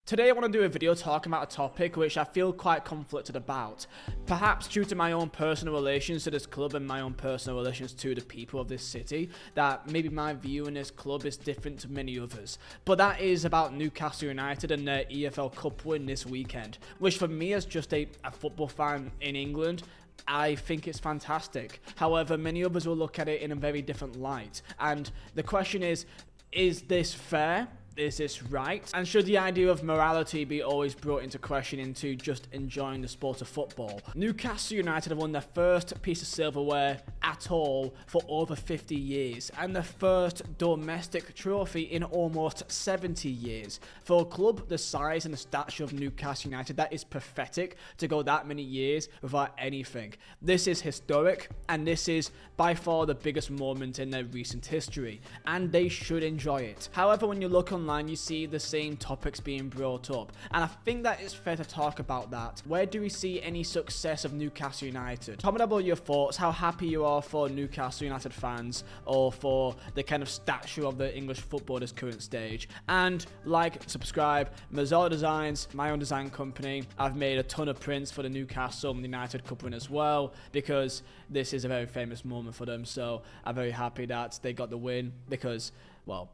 Today I want to do a video talking about a topic which I feel quite conflicted about. Perhaps due to my own personal relations to this club and my own personal relations to the people of this city, that maybe my view in this club is different to many others. But that is about Newcastle United and their EFL Cup win this weekend, which for me as just a football fan in England, I think it's fantastic. However, many others will look at it in a very different light. And the question is this fair? Is this right? And should the idea of morality be always brought into question into just enjoying the sport of football? Newcastle United have won their first piece of silverware at all for over 50 years and the first domestic trophy in almost 70 years. For a club the size and the stature of Newcastle United, that is pathetic to go that many years without anything. This is historic and this is by far the biggest moment in their recent history, and they should enjoy it. However, when you look online, you see the same topics being brought up, and I think that it's fair to talk about that. Where do we see any success of Newcastle United? Comment down below your thoughts, how happy you are for Newcastle United fans or for the kind of stature of the English football at this current stage. And like, subscribe. Vizeh Designs, my own design company. I've made a ton of prints for the Newcastle United Cup win as well, because this is a very famous moment for them. So I'm very happy that they got the win, because well,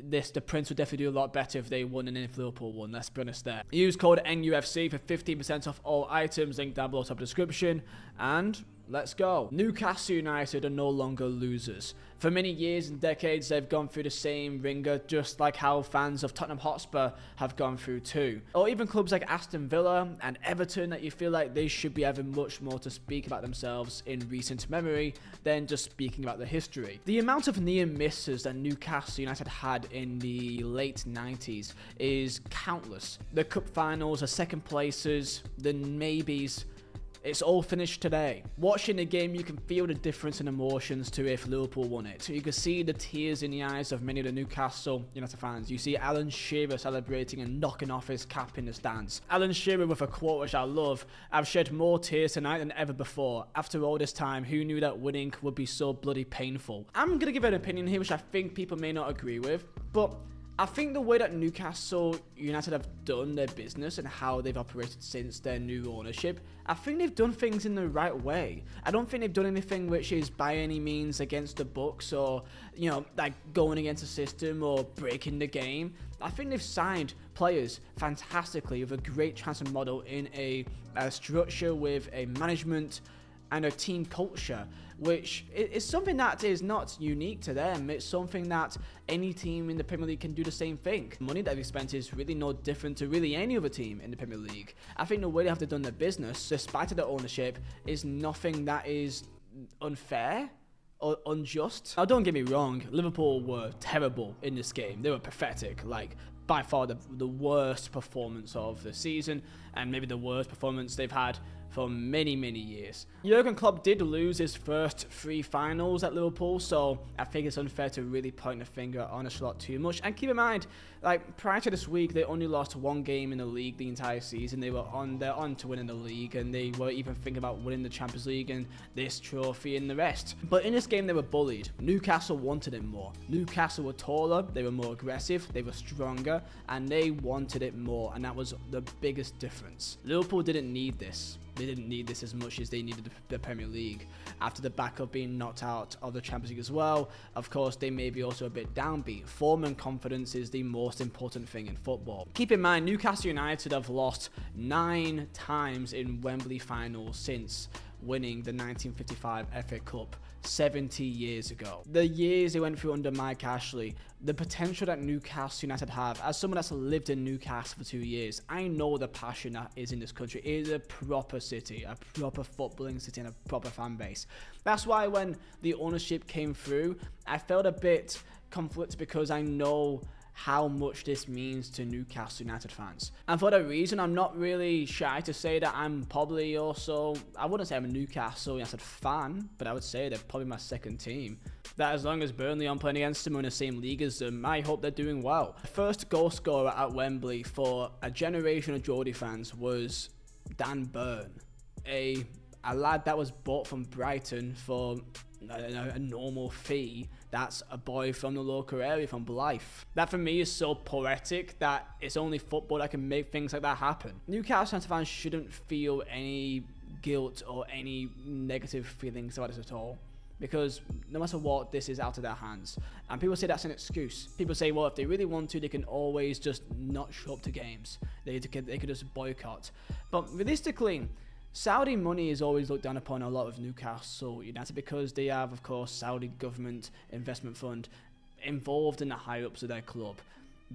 the prints would definitely do a lot better if they won and if Liverpool won, let's be honest there. Use code NUFC for 15% off all items, link down below top description, and let's go. Newcastle United are no longer losers. For many years and decades, they've gone through the same ringer, just like how fans of Tottenham Hotspur have gone through too. Or even clubs like Aston Villa and Everton, that you feel like they should be having much more to speak about themselves in recent memory than just speaking about the history. The amount of near misses that Newcastle United had in the late 90s is countless. The cup finals, the second places, the maybes, it's all finished today. Watching the game, you can feel the difference in emotions to if Liverpool won it. You can see the tears in the eyes of many of the Newcastle United fans. You see Alan Shearer celebrating and knocking off his cap in the stands. Alan Shearer with a quote which I love: "I've shed more tears tonight than ever before. After all this time, who knew that winning would be so bloody painful?" I'm going to give an opinion here which I think people may not agree with, but I think the way that Newcastle United have done their business and how they've operated since their new ownership, I think they've done things in the right way. I don't think they've done anything which is by any means against the books or, you know, like going against the system or breaking the game. I think they've signed players fantastically with a great transfer model in a structure with a management and a team culture, which is something that is not unique to them. It's something that any team in the Premier League can do the same thing. The money that they've spent is really no different to really any other team in the Premier League. I think the way they have done their business, despite their ownership, is nothing that is unfair or unjust. Now, don't get me wrong, Liverpool were terrible in this game. They were pathetic, like by far the worst performance of the season, and maybe the worst performance they've had for many years. Jurgen Klopp did lose his first 3 finals at Liverpool, so I think it's unfair to really point the finger on a slot too much. And keep in mind, like prior to this week, they only lost 1 game in the league the entire season. They're on to winning the league, and they were even thinking about winning the Champions League and this trophy and the rest. But in this game, they were bullied. Newcastle wanted it more. Newcastle were taller, they were more aggressive, they were stronger, and they wanted it more, and that was the biggest difference. Liverpool didn't need this. They didn't need this as much as they needed the Premier League. After the back of being knocked out of the Champions League as well, of course, they may be also a bit downbeat. Form and confidence is the most important thing in football. Keep in mind, Newcastle United have lost 9 times in Wembley finals since winning the 1955 FA Cup 70 years ago. The years they went through under Mike Ashley, the potential that Newcastle United have, as someone that's lived in Newcastle for 2 years, I know the passion that is in this country. It is a proper city, a proper footballing city, and a proper fan base. That's why when the ownership came through, I felt a bit conflicted, because I know how much this means to Newcastle United fans. And for that reason, I'm not really shy to say that I'm probably also, I wouldn't say I'm a Newcastle United fan, but I would say they're probably my second team. That as long as Burnley aren't playing against them in the same league as them, I hope they're doing well. The first goal scorer at Wembley for a generation of Geordie fans was Dan Burn, a lad that was bought from Brighton for a normal fee. That's a boy from the local area, from Blyth. That for me is so poetic that it's only football that can make things like that happen. Newcastle fans shouldn't feel any guilt or any negative feelings about this at all, because no matter what, this is out of their hands. And people say that's an excuse. People say, well, if they really want to, they can always just not show up to games. They could just boycott. But realistically, Saudi money is always looked down upon a lot of Newcastle United because they have, of course, Saudi government investment fund involved in the higher-ups of their club.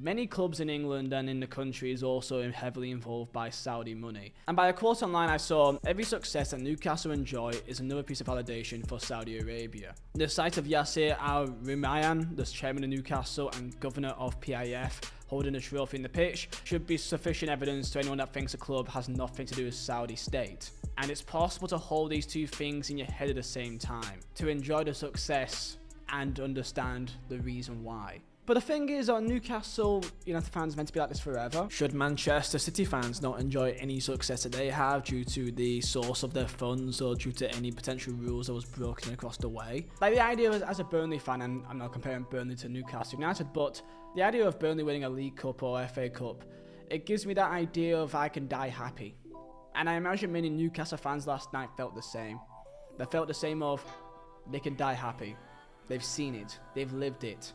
Many clubs in England and in the country is also heavily involved by Saudi money. And by a quote online I saw, every success that Newcastle enjoy is another piece of validation for Saudi Arabia. The sight of Yasser Al-Rumayyan, the chairman of Newcastle and governor of PIF, holding a trophy in the pitch should be sufficient evidence to anyone that thinks a club has nothing to do with Saudi state. And it's possible to hold these two things in your head at the same time, to enjoy the success and understand the reason why. But the thing is, are Newcastle United fans meant to be like this forever? Should Manchester City fans not enjoy any success that they have due to the source of their funds or due to any potential rules that was broken across the way? Like the idea as a Burnley fan, and I'm not comparing Burnley to Newcastle United, but the idea of Burnley winning a League Cup or FA Cup, it gives me that idea of I can die happy. And I imagine many Newcastle fans last night felt the same. They felt the same of, they can die happy. They've seen it. They've lived it.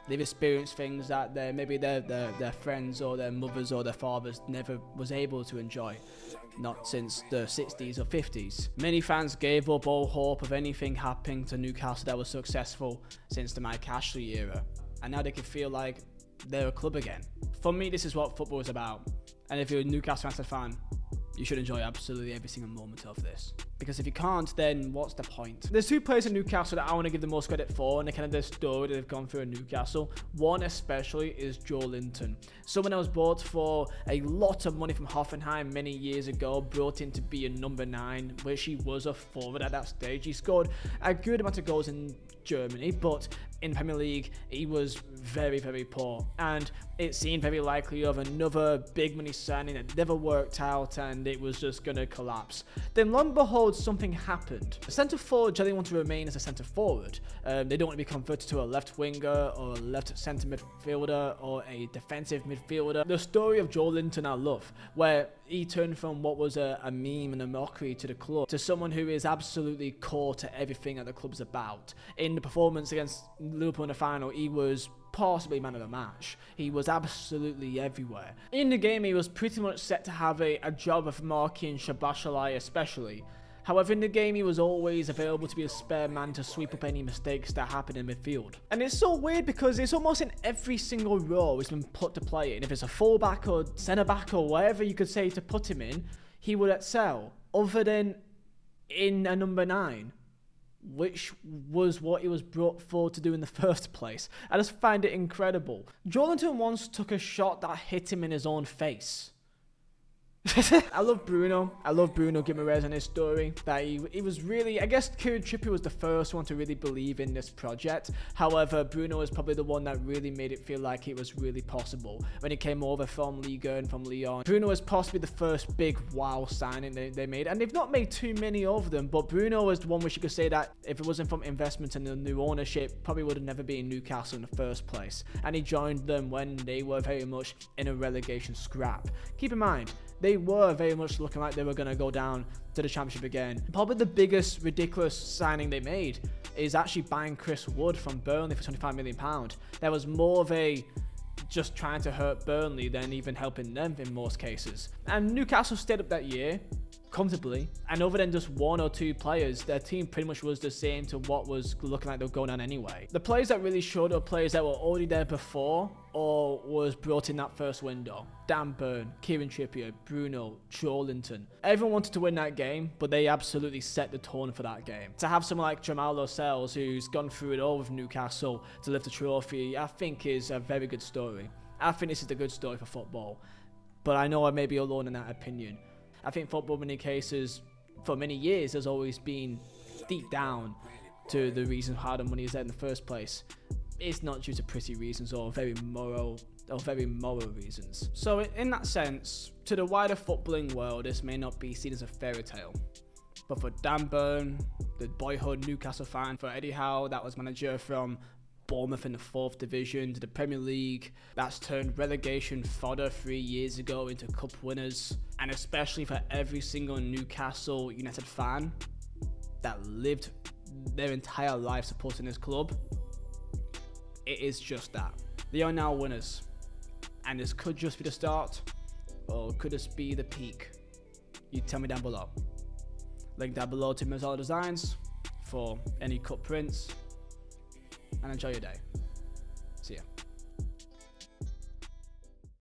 They've experienced things that maybe their friends or their mothers or their fathers never was able to enjoy. Not since the 60s or 50s. Many fans gave up all hope of anything happening to Newcastle that was successful since the Mike Ashley era. And now they can feel like they're a club again. For me, this is what football is about. And if you're a Newcastle United fan, you should enjoy absolutely every single moment of this. Because if you can't, then what's the point? There's two players in Newcastle that I want to give the most credit for, and the kind of the story that they've gone through in Newcastle. One especially is Joe Linton. Someone that was bought for a lot of money from Hoffenheim many years ago, brought in to be a number 9, which he was a forward at that stage. He scored a good amount of goals in Germany, but in Premier League, he was very, very poor. And it seemed very likely of another big money signing that never worked out and it was just going to collapse. Then lo and behold, something happened. The centre forward generally want to remain as a centre forward. They don't want to be converted to a left winger or a left centre midfielder or a defensive midfielder. The story of Joe Linton I love, where he turned from what was a meme and a mockery to the club to someone who is absolutely core to everything that the club's about. In the performance against Liverpool in the final, he was possibly man of the match. He was absolutely everywhere. In the game, he was pretty much set to have a job of marking Shabashalai especially. However, in the game, he was always available to be a spare man to sweep up any mistakes that happened in midfield. And it's so weird because it's almost in every single role he's been put to play in. If it's a fullback or centre-back or whatever you could say to put him in, he would excel. Other than in a number 9. Which was what he was brought forward to do in the first place. I just find it incredible. Joe Linton once took a shot that hit him in his own face. I love Bruno Guimaraes and his story. That he was really, I guess Kieran Trippier was the first one to really believe in this project. However, Bruno is probably the one that really made it feel like it was really possible. When he came over from Liga and from Lyon, Bruno was possibly the first big wow signing they made. And they've not made too many of them, but Bruno was the one which you could say that if it wasn't from investment and the new ownership, probably would have never been in Newcastle in the first place. And he joined them when they were very much in a relegation scrap. Keep in mind, they were very much looking like they were going to go down to the Championship again. Probably the biggest ridiculous signing they made is actually buying Chris Wood from Burnley for £25 million. That was more of a just trying to hurt Burnley than even helping them in most cases. And Newcastle stayed up that year comfortably, and other than just 1 or 2 players, their team pretty much was the same to what was looking like they were going on anyway. The players that really showed up, players that were already there before or was brought in that first window. Dan Burn, Kieran Trippier, Bruno, Joe Linton. Everyone wanted to win that game, but they absolutely set the tone for that game. To have someone like Jamal Lascelles, who's gone through it all with Newcastle to lift the trophy, I think is a very good story. I think this is a good story for football, but I know I may be alone in that opinion. I think football in many cases, for many years, has always been deep down to the reason how the money is there in the first place. It's not due to pretty reasons or very moral reasons. So in that sense, to the wider footballing world, this may not be seen as a fairy tale. But for Dan Burn, the boyhood Newcastle fan, for Eddie Howe, that was manager from Bournemouth in the 4th division to the Premier League, that's turned relegation fodder 3 years ago into cup winners, and especially for every single Newcastle United fan that lived their entire life supporting this club, it is just that. They are now winners, and this could just be the start, or could this be the peak? You tell me down below. Link down below to Mazzala Designs for any cut prints, and enjoy your day. See ya.